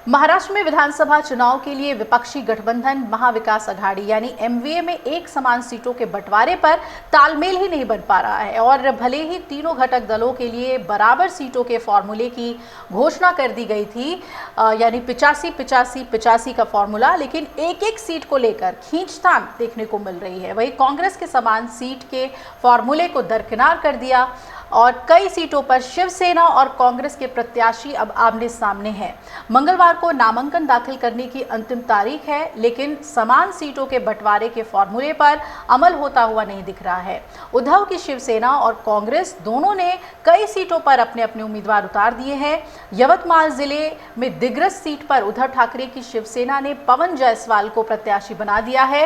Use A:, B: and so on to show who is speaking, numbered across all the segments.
A: महाराष्ट्र में विधानसभा चुनाव के लिए विपक्षी गठबंधन महाविकास अघाड़ी यानी एमवीए में एक समान सीटों के बंटवारे पर तालमेल ही नहीं बन पा रहा है और भले ही तीनों घटक दलों के लिए बराबर सीटों के फॉर्मूले की घोषणा कर दी गई थी, यानी 85-85-85 का फॉर्मूला, लेकिन एक एक सीट को लेकर खींचतान देखने को मिल रही है। वहीं कांग्रेस के समान सीट के फॉर्मूले को दरकिनार कर दिया और कई सीटों पर शिवसेना और कांग्रेस के प्रत्याशी अब आमने सामने हैं। मंगलवार को नामांकन दाखिल करने की अंतिम तारीख है, लेकिन समान सीटों के बंटवारे के फॉर्मूले पर अमल होता हुआ नहीं दिख रहा है। उद्धव की शिवसेना और कांग्रेस दोनों ने कई सीटों पर अपने अपने उम्मीदवार उतार दिए हैं। यवतमाल जिले में दिग्रस सीट पर उद्धव ठाकरे की शिवसेना ने पवन जायसवाल को प्रत्याशी बना दिया है,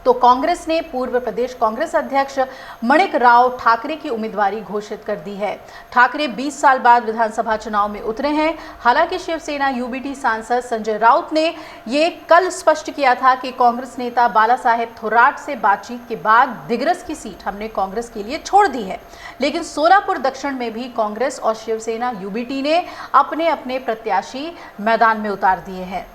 A: तो कांग्रेस ने पूर्व प्रदेश कांग्रेस अध्यक्ष माणिक राव ठाकरे की उम्मीदवारी घोषित कर दी है। ठाकरे 20 साल बाद विधानसभा चुनाव में उतरे हैं। हालांकि शिवसेना यूबीटी सांसद संजय राउत ने ये कल स्पष्ट किया था कि कांग्रेस नेता बाला साहेब थोराट से बातचीत के बाद दिग्रस की सीट हमने कांग्रेस के लिए छोड़ दी है। लेकिन सोलापुर दक्षिण में भी कांग्रेस और शिवसेना यूबीटी ने अपने अपने प्रत्याशी मैदान में उतार दिए हैं।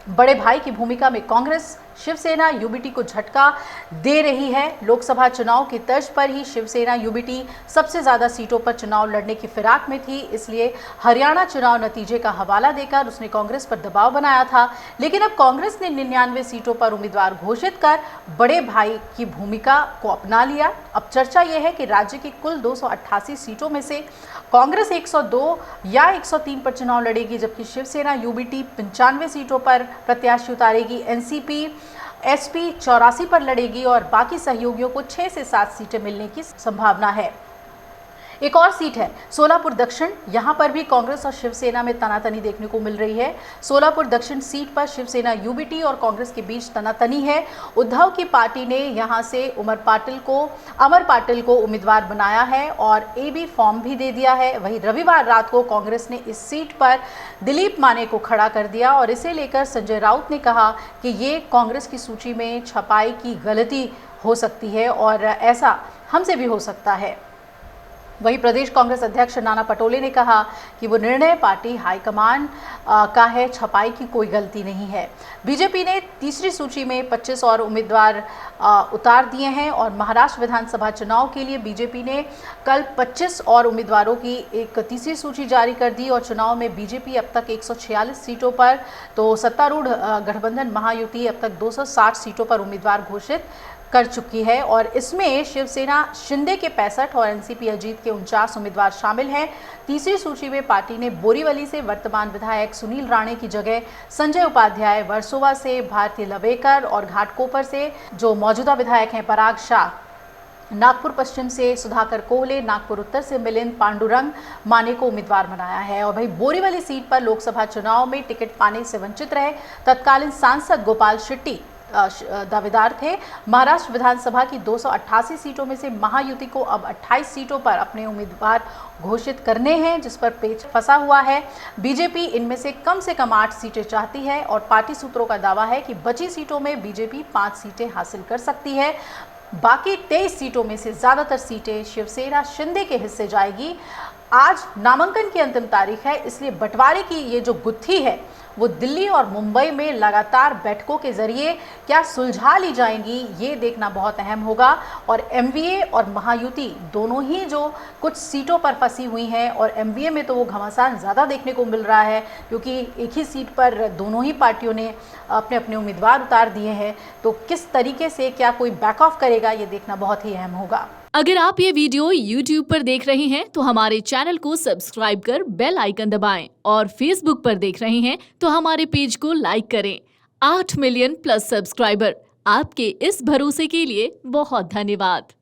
A: बड़े भाई की भूमिका में कांग्रेस शिवसेना यूबीटी को झटका दे रही है। लोकसभा चुनाव की तर्ज पर ही शिवसेना यूबीटी सबसे ज्यादा सीटों पर चुनाव लड़ने की फिराक में थी, इसलिए हरियाणा चुनाव नतीजे का हवाला देकर उसने कांग्रेस पर दबाव बनाया था। लेकिन अब कांग्रेस ने 99 सीटों पर उम्मीदवार घोषित कर बड़े भाई की भूमिका को अपना लिया। अब चर्चा यह है कि राज्य की कुल 288 सीटों में से कांग्रेस 102 या 103 पर चुनाव लड़ेगी, जबकि शिवसेना यूबीटी 95 सीटों पर प्रत्याशी उतारेगी। एनसीपी एसपी 84 पर लड़ेगी और बाकी सहयोगियों को 6 से 7 सीटें मिलने की संभावना है। एक और सीट है सोलापुर दक्षिण, यहां पर भी कांग्रेस और शिवसेना में तनातनी देखने को मिल रही है। सोलापुर दक्षिण सीट पर शिवसेना यूबीटी और कांग्रेस के बीच तनातनी है। उद्धव की पार्टी ने यहां से अमर पाटिल को उम्मीदवार बनाया है और एबी फॉर्म भी दे दिया है। वहीं रविवार रात को कांग्रेस ने इस सीट पर दिलीप माने को खड़ा कर दिया और इसे लेकर संजय राउत ने कहा कि ये कांग्रेस की सूची में छपाई की गलती हो सकती है और ऐसा हमसे भी हो सकता है। वहीं प्रदेश कांग्रेस अध्यक्ष नाना पटोले ने कहा कि वो निर्णय पार्टी हाईकमान का है, छपाई की कोई गलती नहीं है। बीजेपी ने तीसरी सूची में 25 और उम्मीदवार उतार दिए हैं और महाराष्ट्र विधानसभा चुनाव के लिए बीजेपी ने कल 25 और उम्मीदवारों की एक तीसरी सूची जारी कर दी और चुनाव में बीजेपी अब तक 146 सीटों पर, तो सत्तारूढ़ गठबंधन महायुति अब तक 260 सीटों पर उम्मीदवार घोषित कर चुकी है और इसमें शिवसेना शिंदे के 65 और एनसीपी अजीत के 49 उम्मीदवार शामिल हैं। तीसरी सूची में पार्टी ने बोरीवली से वर्तमान विधायक सुनील राणे की जगह संजय उपाध्याय, वर्सोवा से भारती लवेकर और घाटकोपर से जो मौजूदा विधायक हैं पराग शाह, नागपुर पश्चिम से सुधाकर कोहले, नागपुर उत्तर से मिलिंद पांडुरंग माने को उम्मीदवार बनाया है। और भाई बोरीवली सीट पर लोकसभा चुनाव में टिकट पाने से वंचित रहे तत्कालीन सांसद गोपाल शेट्टी दावेदार थे। महाराष्ट्र विधानसभा की 288 सीटों में से महायुति को अब 28 सीटों पर अपने उम्मीदवार घोषित करने हैं, जिस पर पेच फंसा हुआ है। बीजेपी इनमें से कम 8 सीटें चाहती है और पार्टी सूत्रों का दावा है कि बची सीटों में बीजेपी 5 सीटें हासिल कर सकती है। बाकी 23 सीटों में से ज़्यादातर सीटें शिवसेना शिंदे के हिस्से जाएगी। आज नामांकन की अंतिम तारीख है, इसलिए बंटवारे की ये जो गुत्थी है वो दिल्ली और मुंबई में लगातार बैठकों के जरिए क्या सुलझा ली जाएंगी, ये देखना बहुत अहम होगा। और एमवीए और महायुति दोनों ही जो कुछ सीटों पर फंसी हुई हैं और एमवीए में तो वो घमासान ज़्यादा देखने को मिल रहा है क्योंकि एक ही सीट पर दोनों ही पार्टियों ने अपने अपने उम्मीदवार उतार दिए हैं, तो किस तरीके से क्या कोई बैक ऑफ करेगा ये देखना बहुत ही अहम होगा।
B: अगर आप ये वीडियो YouTube पर देख रहे हैं तो हमारे चैनल को सब्सक्राइब कर बेल आइकन दबाएं और Facebook पर देख रहे हैं तो हमारे पेज को लाइक करें। 8 मिलियन प्लस सब्सक्राइबर, आपके इस भरोसे के लिए बहुत धन्यवाद।